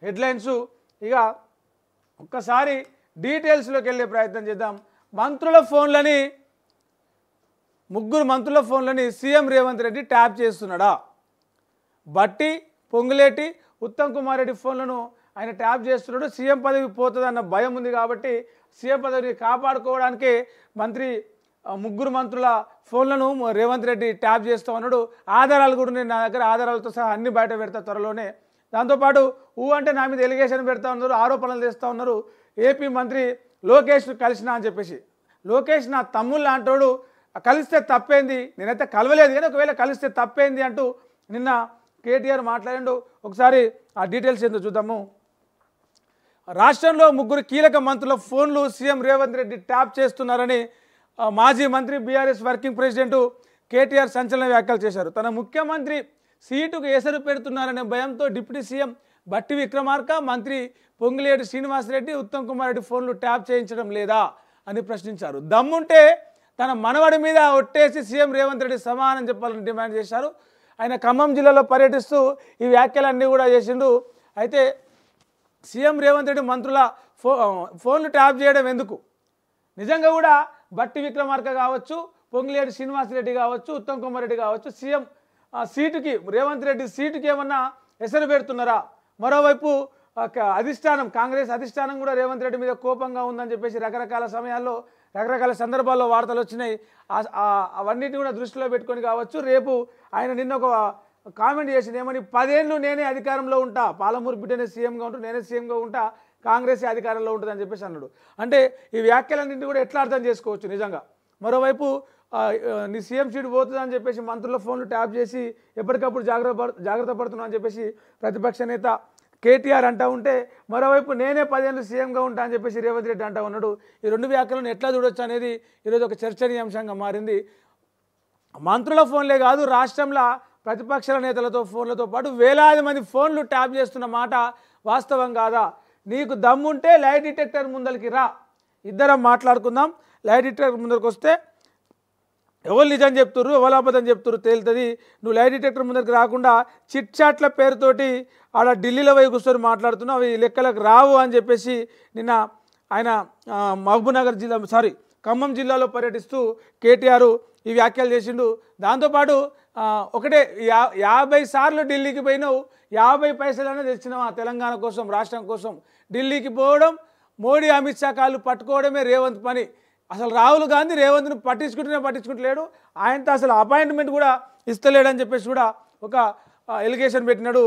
Headlines ఇక ఒక్కసారి డీటెయిల్స్లోకి వెళ్ళే ప్రయత్నం చేద్దాం. ముగ్గురు మంత్రుల ఫోన్లని సీఎం రేవంత్ రెడ్డి ట్యాప్ చేస్తున్నాడా? బట్టి, పొంగులేటి, ఉత్తమ్ కుమార్ రెడ్డి ఫోన్లను ఆయన ట్యాప్ చేస్తున్నాడు. సీఎం పదవి పోతుందన్న భయం ఉంది కాబట్టి సీఎం పదవిని కాపాడుకోవడానికి ముగ్గురు మంత్రుల ఫోన్లను రేవంత్ రెడ్డి ట్యాప్ చేస్తూ ఉన్నాడు. ఆధారాలు కూడా నేను నా దగ్గర ఆధారాలతో సహా అన్ని బయట పెడతా త్వరలోనే. దాంతోపాటు అంటే నా మీద ఎలిగేషన్ పెడతా ఉన్నారు, ఆరోపణలు చేస్తూ ఉన్నారు. ఏపీ మంత్రి లోకేష్ కలిసినా అని చెప్పేసి. లోకేష్ నా తమ్ముళ్ళు లాంటోడు, కలిస్తే తప్పేంది, నేనైతే కలవలేదు కానీ ఒకవేళ కలిస్తే తప్పేంది అంటూ నిన్న కేటీఆర్ మాట్లాడిండు. ఒకసారి ఆ డీటెయిల్స్ ఏందో చూద్దాము. రాష్ట్రంలో ముగ్గురు కీలక మంత్రుల ఫోన్లు సీఎం రేవంత్ రెడ్డి ట్యాప్ చేస్తున్నారని మాజీ మంత్రి బీఆర్ఎస్ వర్కింగ్ ప్రెసిడెంట్ కేటీఆర్ సంచలన వ్యాఖ్యలు చేశారు. తన ముఖ్యమంత్రి సీటుకు ఎసరు పెడుతున్నారనే భయంతో డిప్యూటీ సీఎం బట్టి విక్రమార్క, మంత్రి పొంగులేటి శ్రీనివాసరెడ్డి, ఉత్తమ్ కుమార్ రెడ్డి ఫోన్లు ట్యాప్ చేయించడం లేదా అని ప్రశ్నించారు. దమ్ముంటే తన మనవడి మీద ఒట్టేసి సీఎం రేవంత్ రెడ్డి సమానం చెప్పాలని డిమాండ్ చేశారు. ఆయన ఖమ్మం జిల్లాలో పర్యటిస్తూ ఈ వ్యాఖ్యలన్నీ కూడా చేసిండు. అయితే సీఎం రేవంత్ రెడ్డి మంత్రుల ఫోన్లు ట్యాప్ చేయడం ఎందుకు? నిజంగా కూడా బట్టి విక్రమార్క కావచ్చు, పొంగులేటి శ్రీనివాసరెడ్డి కావచ్చు, ఉత్తమ్ కుమార్ రెడ్డి కావచ్చు, సీఎం సీటుకి రేవంత్ రెడ్డి సీటుకి ఏమన్నా ఎసరు పెడుతున్నారా? మరోవైపు అధిష్టానం, కాంగ్రెస్ అధిష్టానం కూడా రేవంత్ రెడ్డి మీద కోపంగా ఉందని చెప్పేసి రకరకాల సమయాల్లో రకరకాల సందర్భాల్లో వార్తలు వచ్చినాయి. అవన్నిటిని కూడా దృష్టిలో పెట్టుకొని కావచ్చు. రేపు ఆయన నిన్న ఒక కామెంట్ చేసింది, ఏమని 10 ఏళ్ళు నేనే అధికారంలో ఉంటా, పాలమూరు బిడ్డనే సీఎంగా ఉంటూ నేనే సీఎంగా ఉంటా, కాంగ్రెస్ అధికారంలో ఉంటుంది అని చెప్పేసి అన్నాడు. అంటే ఈ వ్యాఖ్యలన్నింటినీ కూడా ఎట్లా అర్థం చేసుకోవచ్చు నిజంగా. మరోవైపు నీ సీఎం సీటు పోతుందని చెప్పేసి మంత్రుల ఫోన్లు ట్యాప్ చేసి ఎప్పటికప్పుడు జాగ్రత్త పడుతున్నా అని చెప్పేసి ప్రతిపక్ష నేత కేటీఆర్ అంటూ ఉంటే, మరోవైపు నేనే 10 ఏళ్ళు సీఎంగా ఉంటా అని చెప్పేసి రేవంత్ రెడ్డి అంటూ ఉన్నాడు. ఈ రెండు వ్యాఖ్యలను ఎట్లా చూడొచ్చు అనేది ఈరోజు ఒక చర్చనీయాంశంగా మారింది. మంత్రుల ఫోన్లే కాదు, రాష్ట్రంలో ప్రతిపక్షాల నేతలతో ఫోన్లతో పాటు వేలాది మంది ఫోన్లు ట్యాప్ చేస్తున్న మాట వాస్తవం కాదా? నీకు దమ్ముంటే లై డిటెక్టర్ ముందరికి రా, ఇద్దరం మాట్లాడుకుందాం. లై డిటెక్టర్ ముందరికి వస్తే ఎవరు నిజం చెప్తుర్రు, ఎవరు అబద్ధం చెప్తుర్రు తేలుతుంది. నువ్వు లై డిటెక్టర్ ముందరికి రాకుండా చిట్ చాట్ల పేరుతోటి ఆడ ఢిల్లీలో పోయి కూర్చొని మాట్లాడుతున్నావు, అవి లెక్కలకు రావు అని చెప్పేసి నిన్న ఆయన ఖమ్మం జిల్లాలో పర్యటిస్తూ కేటీఆర్ ఈ వ్యాఖ్యలు చేసిండు. దాంతోపాటు ఒకటే 50 సార్లు ఢిల్లీకి పోయినావు, 50 పైసలనే తెచ్చినావు ఆ తెలంగాణ కోసం, రాష్ట్రం కోసం. ఢిల్లీకి పోవడం, మోడీ అమిత్ షా కాళ్ళు పట్టుకోవడమే రేవంత్ పని. అసలు రాహుల్ గాంధీ రేవంత్ను పట్టించుకుంటలేడు, ఆయనతో అసలు అపాయింట్మెంట్ కూడా ఇస్తలేడని చెప్పేసి కూడా ఒక ఎలిగేషన్ పెట్టినాడు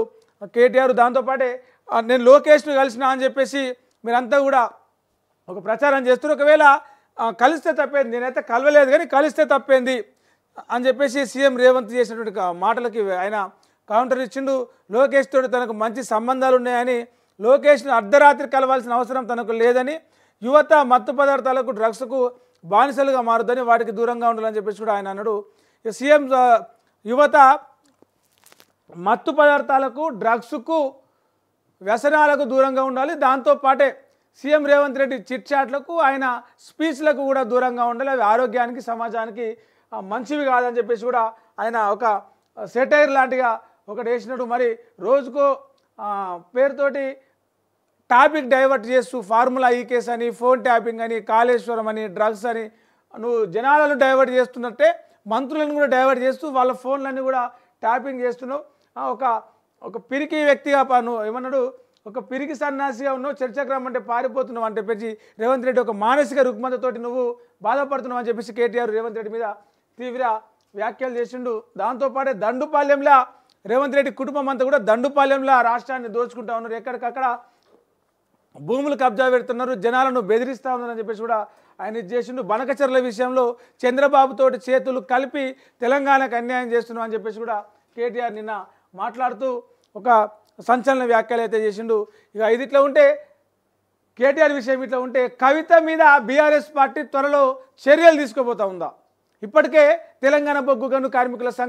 కేటీఆర్. దాంతోపాటే నేను లోకేష్ను కలిసినా అని చెప్పేసి మీరంతా కూడా ఒక ప్రచారం చేస్తారు. ఒకవేళ కలిస్తే తప్పేంది, నేనైతే కలవలేదు కానీ కలిస్తే తప్పేంది అని చెప్పేసి సీఎం రేవంత్ చేసినటువంటి మాటలకి ఆయన కౌంటర్ ఇచ్చిండు. లోకేష్ తోటి తనకు మంచి సంబంధాలు ఉన్నాయని, లోకేష్ను అర్ధరాత్రి కలవాల్సిన అవసరం తనకు లేదని, యువత మత్తు పదార్థాలకు డ్రగ్స్కు బానిసలుగా మారుద్దని, వాటికి దూరంగా ఉండాలని చెప్పేసి కూడా ఆయన అన్నాడు. సీఎం యువత మత్తు పదార్థాలకు, డ్రగ్స్కు, వ్యసనాలకు దూరంగా ఉండాలి. దాంతోపాటే సీఎం రేవంత్ రెడ్డి చిట్ చాట్లకు, ఆయన స్పీచ్లకు కూడా దూరంగా ఉండాలి. అవి ఆరోగ్యానికి, సమాజానికి మంచివి కాదని చెప్పేసి కూడా ఆయన ఒక సెటైర్ లాంటిగా ఒకటి వేసినట్టు. మరి రోజుకో పేరుతోటి టాపిక్ డైవర్ట్ చేస్తూ ఫార్ములా ఈ కేసు అని, ఫోన్ ట్యాపింగ్ అని, కాళేశ్వరం అని, డ్రగ్స్ అని నువ్వు జనాలను డైవర్ట్ చేస్తున్నట్టే మంత్రులను కూడా డైవర్ట్ చేస్తూ వాళ్ళ ఫోన్లన్నీ కూడా ట్యాపింగ్ చేస్తున్నావు. ఒక పిరికి వ్యక్తిగా నువ్వు ఏమన్నాడు, ఒక పిరికి సన్యాసిగా ఉన్నావు, చర్చకు రమ్మంటే పారిపోతున్నావు అని చెప్పేసి రేవంత్ రెడ్డి ఒక మానసిక రుగ్మతతోటి నువ్వు బాధపడుతున్నావు అని చెప్పేసి కేటీఆర్ రేవంత్ రెడ్డి మీద తీవ్ర వ్యాఖ్యలు చేసిండు. దాంతోపాటే దండుపాలెంలో రేవంత్ రెడ్డి కుటుంబం అంతా కూడా దండుపాలెంలో రాష్ట్రాన్ని దోచుకుంటా ఉన్నారు, ఎక్కడికక్కడ భూములు కబ్జా పెడుతున్నారు, జనాలను బెదిరిస్తూ ఉన్నారని చెప్పేసి కూడా ఆయన ఇది చేసిండు. బనకచర్ల విషయంలో చంద్రబాబుతోటి చేతులు కలిపి తెలంగాణకు అన్యాయం చేస్తున్నాం అని చెప్పేసి కూడా కేటీఆర్ నిన్న మాట్లాడుతూ ఒక సంచలన వ్యాఖ్యలు అయితే చేసిండు. ఇక ఇది ఇట్లా ఉంటే, కేటీఆర్ విషయం ఇట్లా ఉంటే, కవిత మీద బీఆర్ఎస్ పార్టీ త్వరలో చర్యలు తీసుకోబోతా ఉందా? ఇప్పటికే తెలంగాణ బొగ్గు గను కార్మికుల సంఘం